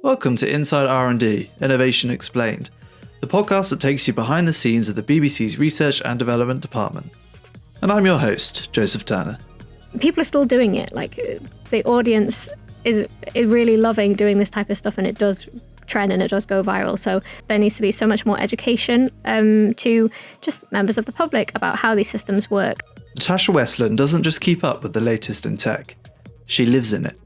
Welcome to Inside R&D, Innovation Explained, the podcast that takes you behind the scenes of the BBC's Research and Development Department. And I'm your host, Joseph Turner. People are still doing it. Like, the audience is really loving doing this type of stuff, and it does trend and it does go viral. So there needs to be so much more education to just members of the public about how these systems work. Natasha Westland doesn't just keep up with the latest in tech, she lives in it.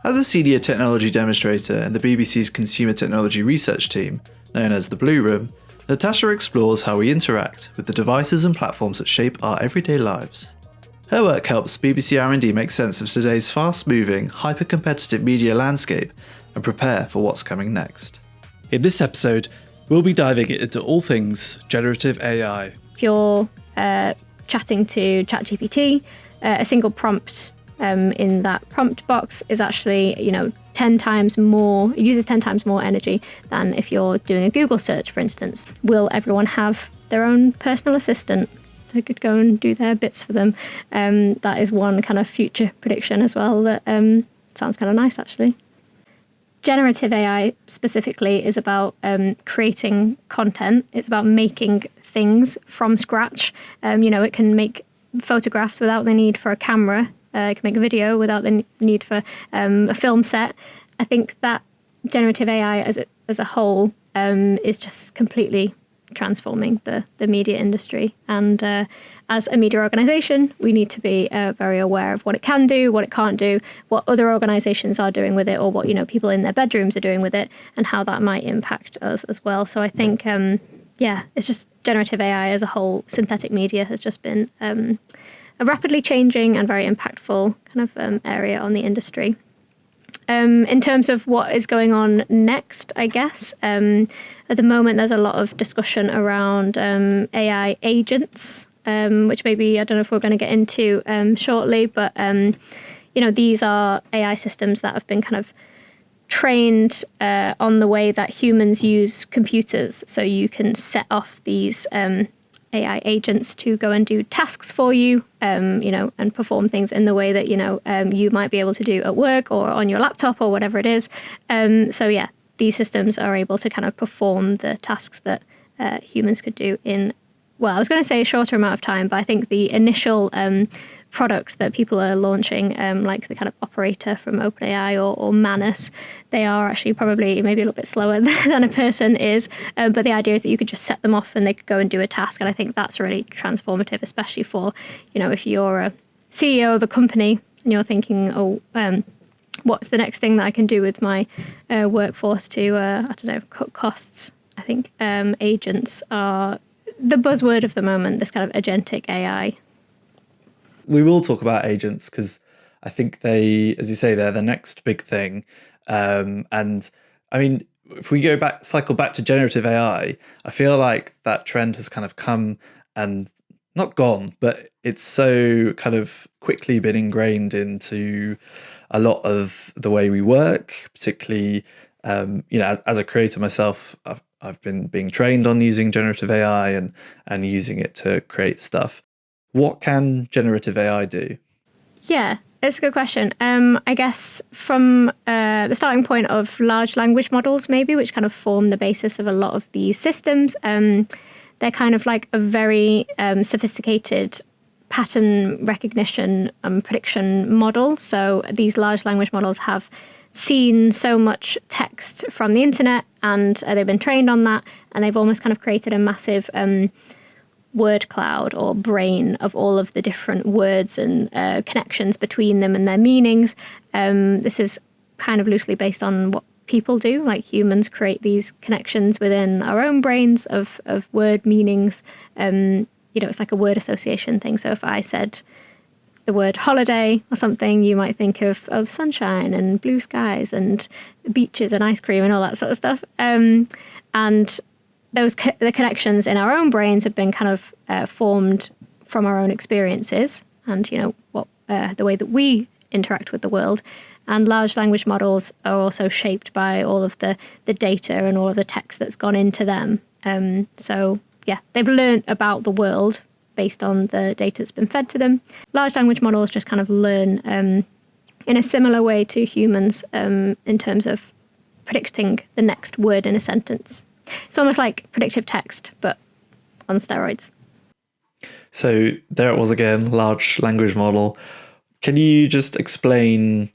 As a senior technology demonstrator in the BBC's Consumer Technology Research Team, known as the Blue Room, Natasha explores how we interact with the devices and platforms that shape our everyday lives. Her work helps BBC R&D make sense of today's fast-moving, hyper-competitive media landscape and prepare for what's coming next. In this episode, we'll be diving into all things generative AI. If you're chatting to ChatGPT, a single prompt in that prompt box is actually, 10 times more, it uses 10 times more energy than if you're doing a Google search, for instance. Will everyone have their own personal assistant who could go and do their bits for them? That is one kind of future prediction as well that sounds kind of nice, actually. Generative AI specifically is about creating content. It's about making things from scratch. It can make photographs without the need for a camera. It can make a video without the need for a film set. I think that generative AI as a whole is just completely transforming the media industry. And as a media organisation, we need to be very aware of what it can do, what it can't do, what other organisations are doing with it, or what people in their bedrooms are doing with it, and how that might impact us as well. So I think, it's just generative AI as a whole. Synthetic media has just been a rapidly changing and very impactful kind of area on the industry. In terms of what is going on next, I guess, at the moment there's a lot of discussion around AI agents, which maybe, I don't know if we're going to get into shortly, but, these are AI systems that have been kind of trained on the way that humans use computers. So you can set off these AI agents to go and do tasks for you, and perform things in the way that, you might be able to do at work or on your laptop or whatever it is. These systems are able to kind of perform the tasks that humans could do in, well, I was going to say a shorter amount of time, but I think the initial products that people are launching, like the kind of operator from OpenAI or Manus, they are actually probably maybe a little bit slower than a person is. But the idea is that you could just set them off and they could go and do a task. And I think that's really transformative, especially for, if you're a CEO of a company and you're thinking, what's the next thing that I can do with my workforce to, cut costs? I think agents are the buzzword of the moment, this kind of agentic AI. We will talk about agents because I think they, as you say, they're the next big thing. And I mean, if we cycle back to generative AI, I feel like that trend has kind of come and not gone, but it's so kind of quickly been ingrained into a lot of the way we work, particularly, as a creator myself, I've been being trained on using generative AI and using it to create stuff. What can generative AI do? Yeah, it's a good question. I guess from the starting point of large language models, maybe, which kind of form the basis of a lot of these systems, they're kind of like a very sophisticated pattern recognition and prediction model. So these large language models have seen so much text from the internet and they've been trained on that, and they've almost kind of created a massive word cloud or brain of all of the different words and connections between them and their meanings. This is kind of loosely based on what people do, like humans create these connections within our own brains of word meanings. It's like a word association thing. So if I said the word holiday or something, you might think of sunshine and blue skies and beaches and ice cream and all that sort of stuff. And the connections in our own brains have been kind of formed from our own experiences and, the way that we interact with the world. And large language models are also shaped by all of the data and all of the text that's gone into them. They've learned about the world based on the data that's been fed to them. Large language models just kind of learn in a similar way to humans in terms of predicting the next word in a sentence. It's almost like predictive text, but on steroids. So there it was again, large language model. Can you just explain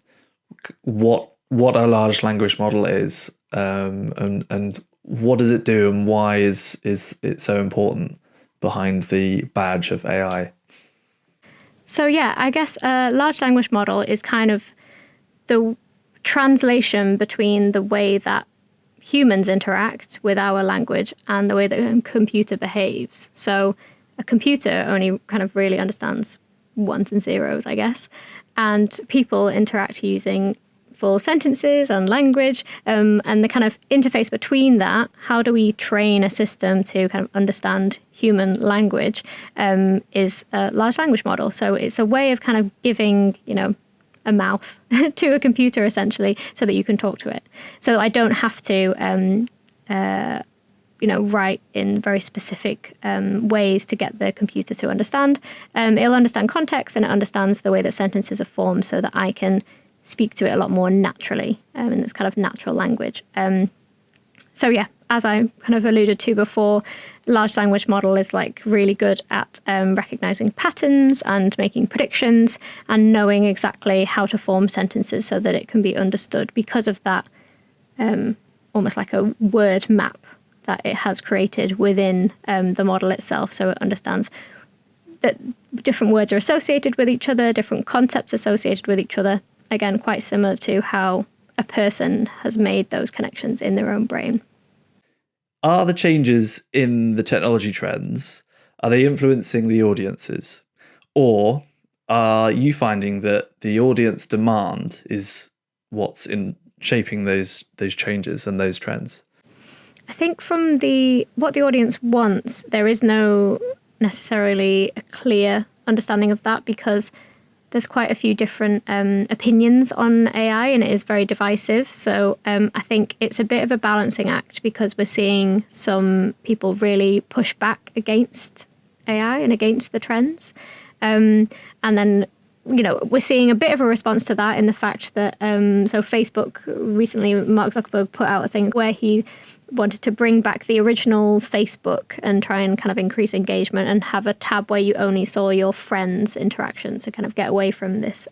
what a large language model is, and what does it do, and why is it so important behind the badge of AI? So yeah, I guess a large language model is kind of the translation between the way that humans interact with our language and the way that a computer behaves. So a computer only kind of really understands ones and zeros, I guess, and people interact using full sentences and language, and the kind of interface between that, how do we train a system to kind of understand human language, is a large language model. So it's a way of kind of giving, a mouth to a computer essentially, so that you can talk to it. So I don't have to, write in very specific ways to get the computer to understand. It'll understand context, and it understands the way that sentences are formed, so that I can speak to it a lot more naturally in this kind of natural language. So yeah, as I kind of alluded to before, large language model is like really good at recognizing patterns and making predictions and knowing exactly how to form sentences so that it can be understood because of that, almost like a word map that it has created within the model itself. So it understands that different words are associated with each other, different concepts associated with each other. Again, quite similar to how a person has made those connections in their own brain. Are the changes in the technology trends, are they influencing the audiences? Or are you finding that the audience demand is what's in shaping those changes and those trends? I think from what the audience wants, there is no necessarily a clear understanding of that, because there's quite a few different opinions on AI, and it is very divisive. So I think it's a bit of a balancing act, because we're seeing some people really push back against AI and against the trends. And then, we're seeing a bit of a response to that in the fact that, so Facebook recently, Mark Zuckerberg put out a thing where he wanted to bring back the original Facebook and try and kind of increase engagement and have a tab where you only saw your friends' interactions, to kind of get away from this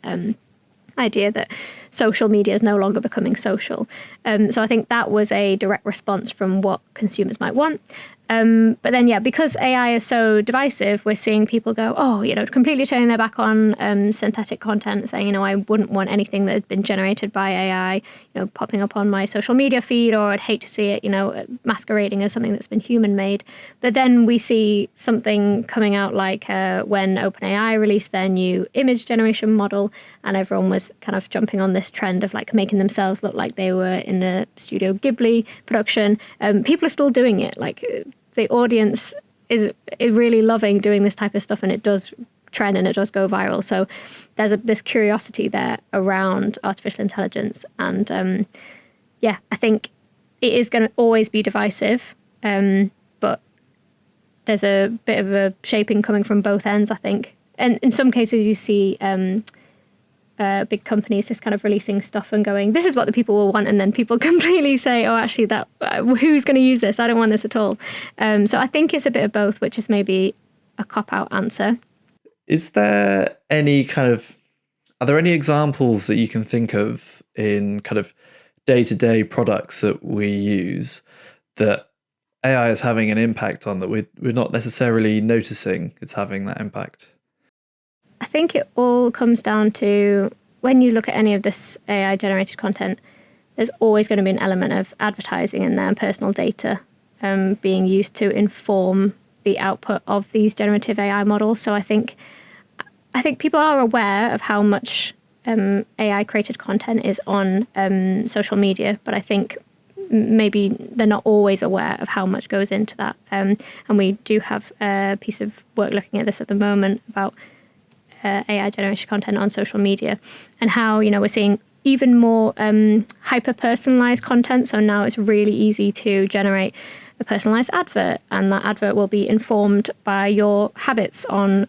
idea that social media is no longer becoming social. So I think that was a direct response from what consumers might want. But then, yeah, because AI is so divisive, we're seeing people go, completely turning their back on synthetic content, saying, I wouldn't want anything that had been generated by AI, popping up on my social media feed, or I'd hate to see it, masquerading as something that's been human made. But then we see something coming out like when OpenAI released their new image generation model, and everyone was kind of jumping on this trend of like making themselves look like they were in a Studio Ghibli production. People are still doing it. Like, the audience is really loving doing this type of stuff, and it does trend and it does go viral. So there's this curiosity there around artificial intelligence. And I think it is going to always be divisive, but there's a bit of a shaping coming from both ends, I think. And in some cases you see big companies just kind of releasing stuff and going, this is what the people will want, and then people completely say, oh, actually, that who's going to use this? I don't want this at all. So I think it's a bit of both, which is maybe a cop-out answer. Is there any are there any examples that you can think of in kind of day-to-day products that we use that AI is having an impact on, that we're not necessarily noticing it's having that impact? I think it all comes down to, when you look at any of this AI generated content, there's always going to be an element of advertising in there and personal data being used to inform the output of these generative AI models. So I think people are aware of how much AI created content is on social media, but I think maybe they're not always aware of how much goes into that. And we do have a piece of work looking at this at the moment about AI generated content on social media, and how, we're seeing even more hyper personalized content. So now it's really easy to generate a personalized advert, and that advert will be informed by your habits on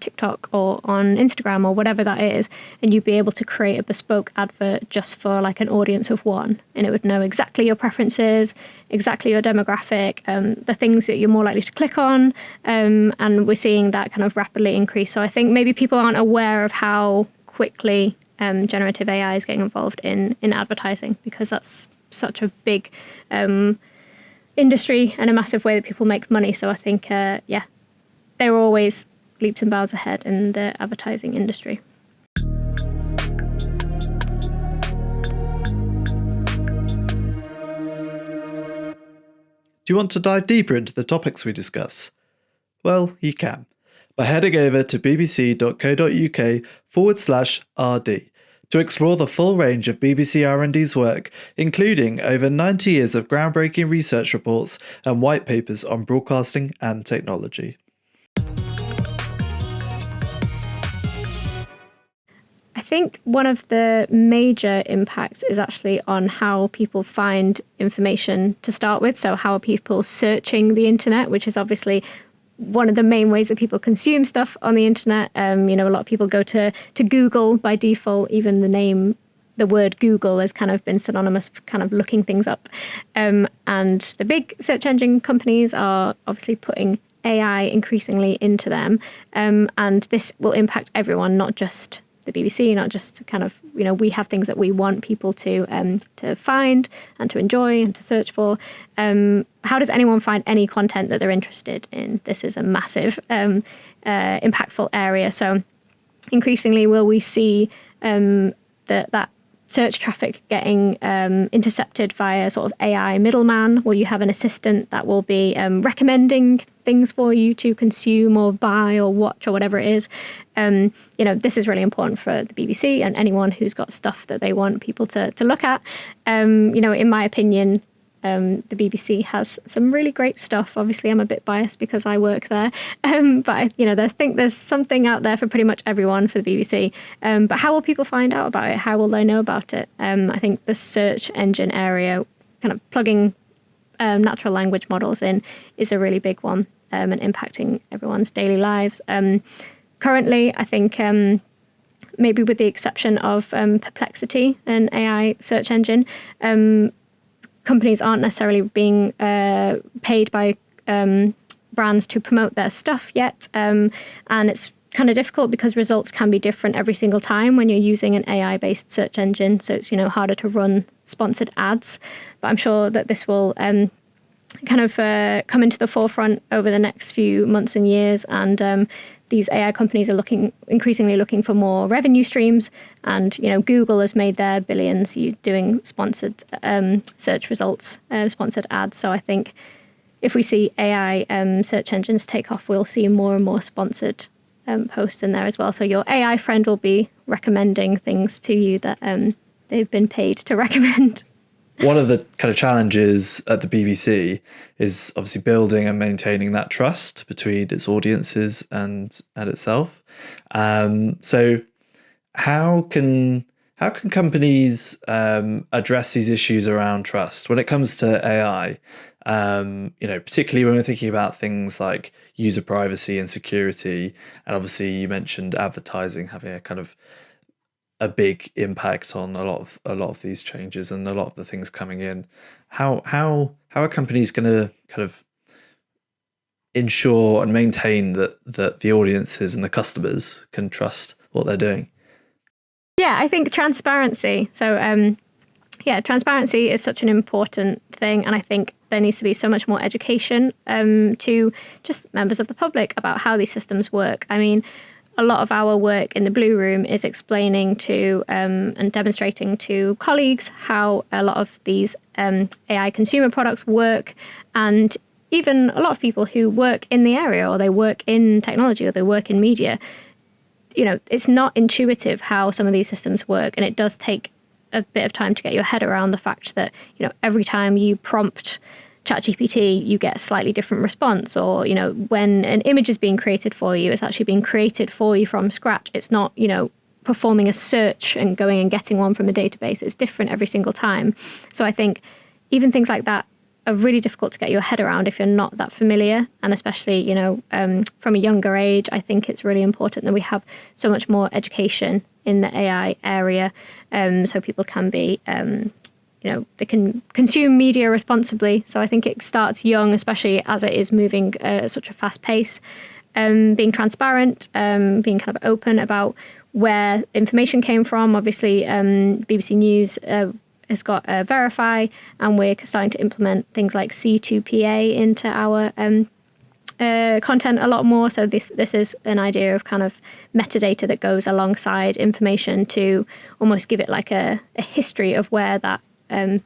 TikTok or on Instagram or whatever that is, and you'd be able to create a bespoke advert just for like an audience of one, and it would know exactly your preferences, exactly your demographic, the things that you're more likely to click on, and we're seeing that kind of rapidly increase. So I think maybe people aren't aware of how quickly generative AI is getting involved in advertising, because that's such a big industry and a massive way that people make money. So I think, they were always leaps and bounds ahead in the advertising industry. Do you want to dive deeper into the topics we discuss? Well, you can by heading over to bbc.co.uk/RD to explore the full range of BBC R&D's work, including over 90 years of groundbreaking research reports and white papers on broadcasting and technology. I think one of the major impacts is actually on how people find information to start with. So how are people searching the internet, which is obviously one of the main ways that people consume stuff on the internet. A lot of people go to Google by default. Even the word Google has kind of been synonymous with kind of looking things up. And the big search engine companies are obviously putting AI increasingly into them. And this will impact everyone, not just the BBC, not just kind of, we have things that we want people to find and to enjoy and to search for. How does anyone find any content that they're interested in? This is a massive, impactful area. So increasingly, will we see that search traffic getting intercepted via sort of AI middleman? Will you have an assistant that will be recommending things for you to consume or buy or watch or whatever it is? This is really important for the BBC and anyone who's got stuff that they want people to look at. In my opinion, the BBC has some really great stuff. Obviously, I'm a bit biased because I work there, but I think there's something out there for pretty much everyone for the BBC. But how will people find out about it? How will they know about it? I think the search engine area, kind of plugging natural language models in, is a really big one, and impacting everyone's daily lives. Currently, I think maybe with the exception of Perplexity, an AI search engine, companies aren't necessarily being paid by brands to promote their stuff yet. And it's kind of difficult because results can be different every single time when you're using an AI-based search engine. So it's, harder to run sponsored ads. But I'm sure that this will kind of come into the forefront over the next few months and years. And these AI companies are increasingly looking for more revenue streams. And, Google has made their billions doing sponsored search results, sponsored ads. So I think if we see AI search engines take off, we'll see more and more sponsored posts in there as well. So your AI friend will be recommending things to you that they've been paid to recommend. One of the kind of challenges at the BBC is obviously building and maintaining that trust between its audiences and itself. So how can companies address these issues around trust when it comes to AI? Particularly when we're thinking about things like user privacy and security, and obviously you mentioned advertising having a kind of a big impact on a lot of these changes and a lot of the things coming in. How are companies going to kind of ensure and maintain that the audiences and the customers can trust what they're doing? Yeah, I think transparency. So transparency is such an important thing, and I think there needs to be so much more education to just members of the public about how these systems work. I mean, a lot of our work in the Blue Room is explaining to and demonstrating to colleagues how a lot of these AI consumer products work, and even a lot of people who work in the area, or they work in technology, or they work in media, it's not intuitive how some of these systems work, and it does take a bit of time to get your head around the fact that every time you prompt ChatGPT, you get a slightly different response. Or, when an image is being created for you, it's actually being created for you from scratch. It's not, performing a search and going and getting one from a database. It's different every single time. So I think even things like that are really difficult to get your head around if you're not that familiar. And especially, from a younger age, I think it's really important that we have so much more education in the AI area, so people can be, they can consume media responsibly. So I think it starts young, especially as it is moving at such a fast pace, being transparent, being kind of open about where information came from. Obviously, BBC News has got Verify, and we're starting to implement things like C2PA into our content a lot more. So this is an idea of kind of metadata that goes alongside information to almost give it like a history of where that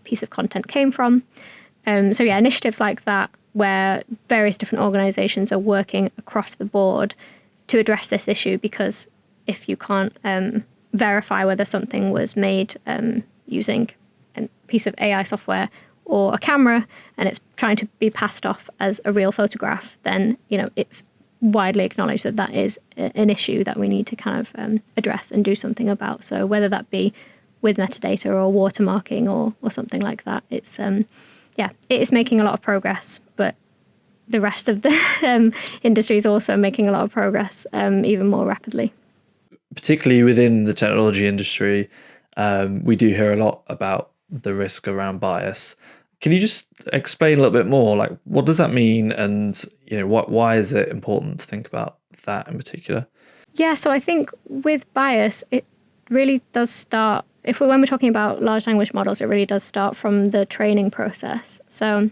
piece of content came from. So yeah, initiatives like that, where various different organizations are working across the board to address this issue, because if you can't verify whether something was made using a piece of AI software or a camera, and it's trying to be passed off as a real photograph, then it's widely acknowledged that that is an issue that we need to kind of address and do something about. So whether that be with metadata or watermarking or something like that, it's it is making a lot of progress, but the rest of the industry is also making a lot of progress even more rapidly. Particularly within the technology industry, we do hear a lot about the risk around bias. Can you just explain a little bit more, like what does that mean, and why is it important to think about that in particular? Yeah, so I think with bias, it really does start, when we're talking about large language models, it really does start from the training process. So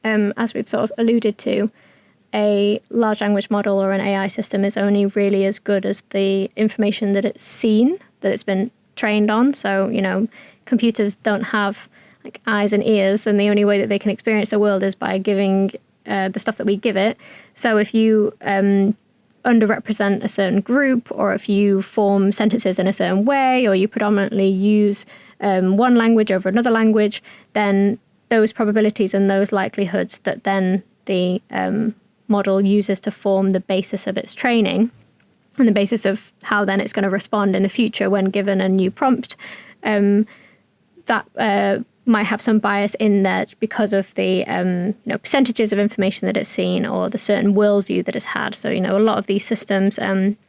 as we've sort of alluded to, a large language model or an AI system is only really as good as the information that it's seen, that it's been trained on. So, computers don't have like eyes and ears, and the only way that they can experience the world is by giving the stuff that we give it. So if you underrepresent a certain group, or if you form sentences in a certain way, or you predominantly use one language over another language, then those probabilities and those likelihoods that then the model uses to form the basis of its training and the basis of how then it's going to respond in the future when given a new prompt, that might have some bias in there because of the percentages of information that it's seen or the certain worldview that it's had. So a lot of these systems,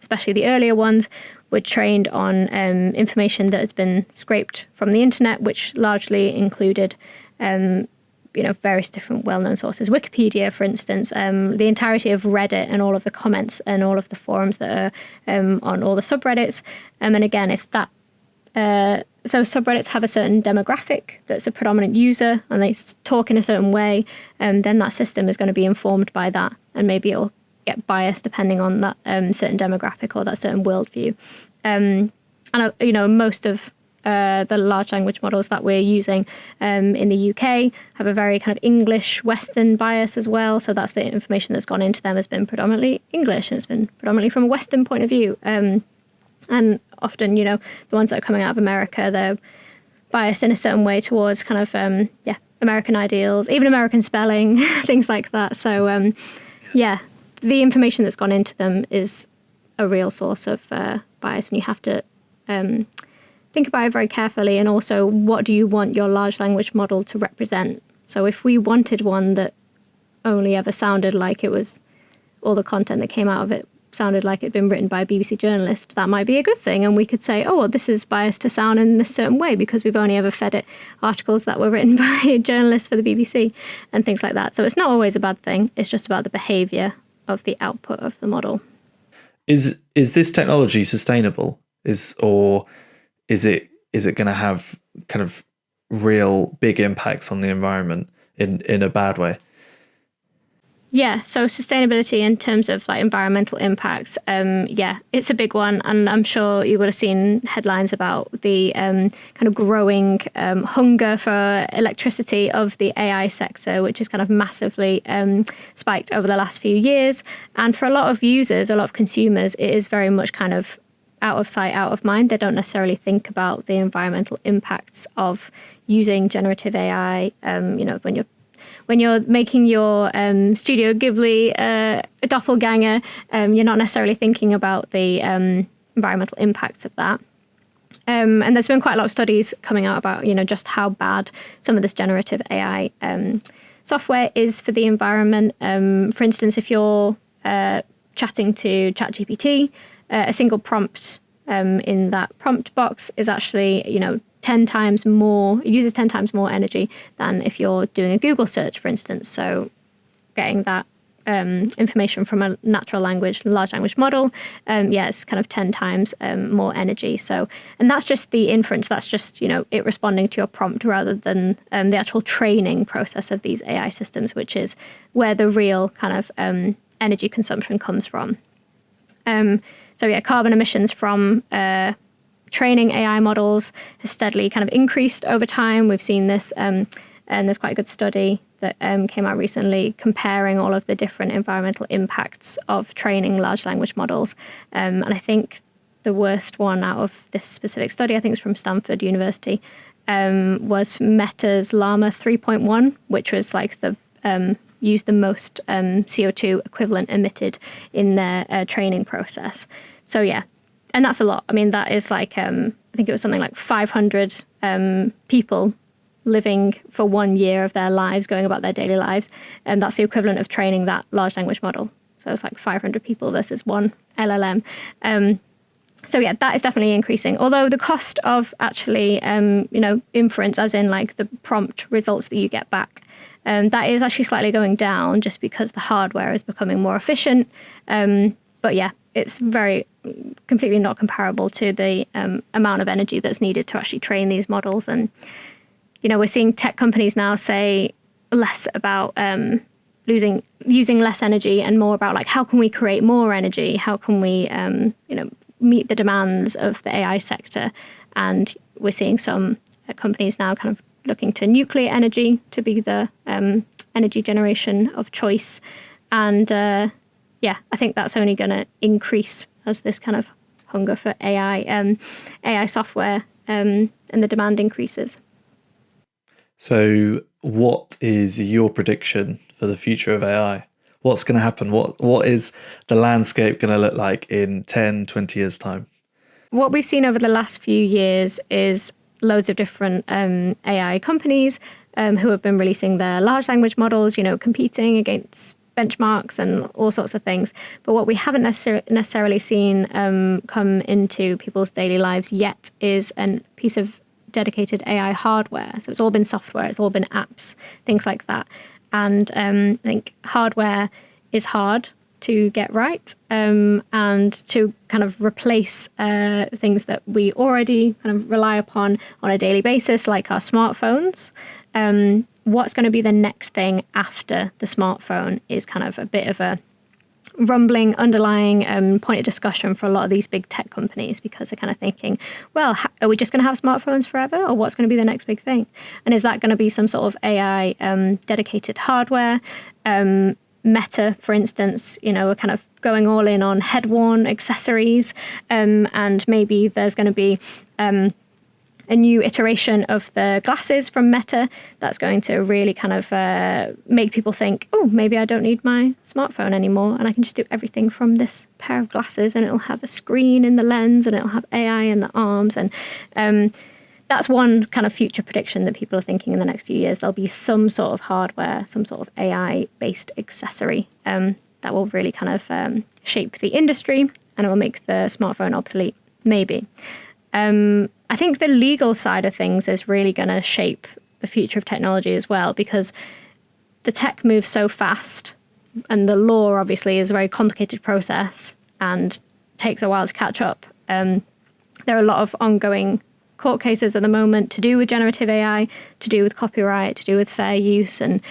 especially the earlier ones, were trained on information that has been scraped from the internet, which largely included various different well-known sources. Wikipedia, for instance, the entirety of Reddit and all of the comments and all of the forums that are on all the subreddits. And again, if those subreddits have a certain demographic that's a predominant user and they talk in a certain way, then that system is going to be informed by that, and maybe it'll get biased depending on that certain demographic or that certain worldview. And most of the large language models that we're using in the UK have a very kind of English Western bias as well. So that's the information that's gone into them has been predominantly English, and it's been predominantly from a Western point of view. And often, the ones that are coming out of America, they're biased in a certain way towards kind of, American ideals, even American spelling, things like that. So, the information that's gone into them is a real source of bias, and you have to think about it very carefully. And also, what do you want your large language model to represent? So if we wanted one that only ever sounded like it was, all the content that came out of it sounded like it'd been written by a BBC journalist, that might be a good thing. And we could say, oh, well, this is biased to sound in this certain way because we've only ever fed it articles that were written by journalists for the BBC and things like that. So it's not always a bad thing. It's just about the behaviour of the output of the model. Is this technology sustainable? Is it going to have kind of real big impacts on the environment in a bad way? Yeah, so sustainability in terms of like environmental impacts, it's a big one, and I'm sure you would have seen headlines about the kind of growing hunger for electricity of the AI sector, which has kind of massively spiked over the last few years. And for a lot of users, a lot of consumers, it is very much kind of out of sight, out of mind. They don't necessarily think about the environmental impacts of using generative AI. When you're making your Studio Ghibli a doppelganger, you're not necessarily thinking about the environmental impacts of that. And there's been quite a lot of studies coming out about, just how bad some of this generative AI software is for the environment. For instance, if you're chatting to ChatGPT, a single prompt in that prompt box is actually, 10 times more, it uses 10 times more energy than if you're doing a Google search, for instance. So getting that information from a natural language, large language model, it's kind of 10 times more energy. So, and that's just the inference. That's just, it responding to your prompt rather than the actual training process of these AI systems, which is where the real kind of energy consumption comes from. Carbon emissions from training AI models has steadily kind of increased over time. We've seen this, and there's quite a good study that came out recently comparing all of the different environmental impacts of training large language models. And I think the worst one out of this specific study, I think it was from Stanford University, was Meta's Llama 3.1, which was like the used the most CO2 equivalent emitted in their training process. So yeah, and that's a lot. I mean, that is like, I think it was something like 500 people living for 1 year of their lives, going about their daily lives. And that's the equivalent of training that large language model. So it's like 500 people versus one LLM. That is definitely increasing. Although the cost of actually, inference, as in like the prompt results that you get back, that is actually slightly going down just because the hardware is becoming more efficient. But yeah, it's completely not comparable to the amount of energy that's needed to actually train these models. And we're seeing tech companies now say less about using less energy and more about like, how can we create more energy? How can we, meet the demands of the AI sector? And we're seeing some companies now kind of looking to nuclear energy to be the energy generation of choice. And I think that's only going to increase as this kind of hunger for AI software and the demand increases. So what is your prediction for the future of AI? What's going to happen? What is the landscape going to look like in 10, 20 years' time? What we've seen over the last few years is loads of different AI companies who have been releasing their large language models, competing against benchmarks and all sorts of things. But what we haven't necessarily seen come into people's daily lives yet is a piece of dedicated AI hardware. So it's all been software, it's all been apps, things like that. And I think hardware is hard to get right and to kind of replace things that we already kind of rely upon on a daily basis, like our smartphones. What's going to be the next thing after the smartphone is kind of a bit of a rumbling, underlying point of discussion for a lot of these big tech companies, because they're kind of thinking, well, are we just going to have smartphones forever, or what's going to be the next big thing? And is that going to be some sort of AI dedicated hardware? Meta, for instance, are kind of going all in on head-worn accessories, and maybe there's going to be a new iteration of the glasses from Meta that's going to really kind of make people think, oh, maybe I don't need my smartphone anymore and I can just do everything from this pair of glasses, and it'll have a screen in the lens and it'll have AI in the arms. And that's one kind of future prediction that people are thinking in the next few years. There'll be some sort of hardware, some sort of AI-based accessory that will really kind of shape the industry, and it will make the smartphone obsolete, maybe. I think the legal side of things is really going to shape the future of technology as well, because the tech moves so fast, and the law obviously is a very complicated process and takes a while to catch up. There are a lot of ongoing court cases at the moment to do with generative AI, to do with copyright, to do with fair use, and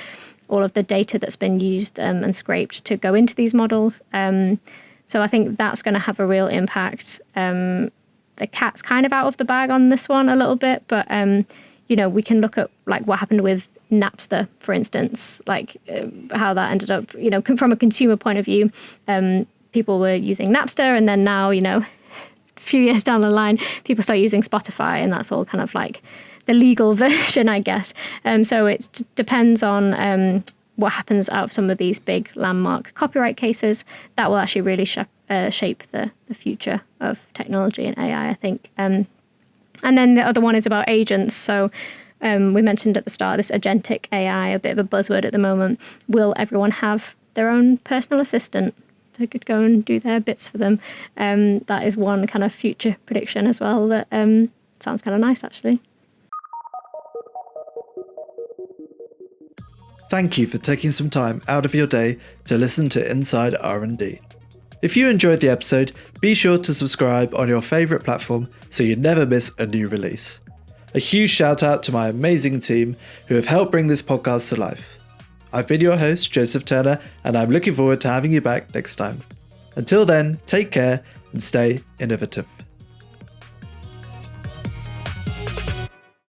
all of the data that's been used and scraped to go into these models. So I think that's going to have a real impact. The cat's kind of out of the bag on this one a little bit, but we can look at like what happened with Napster, for instance, like how that ended up, from a consumer point of view. People were using Napster, and then now, a few years down the line, people start using Spotify, and that's all kind of like the legal version, I guess. So it depends on what happens out of some of these big landmark copyright cases. That will actually really shape the future of technology and AI, I think. And then the other one is about agents. So we mentioned at the start this agentic AI, a bit of a buzzword at the moment. Will everyone have their own personal assistant who could go and do their bits for them? That is one kind of future prediction as well that sounds kind of nice, actually. Thank you for taking some time out of your day to listen to Inside R&D. If you enjoyed the episode, be sure to subscribe on your favourite platform so you never miss a new release. A huge shout out to my amazing team who have helped bring this podcast to life. I've been your host, Joseph Turner, and I'm looking forward to having you back next time. Until then, take care and stay innovative.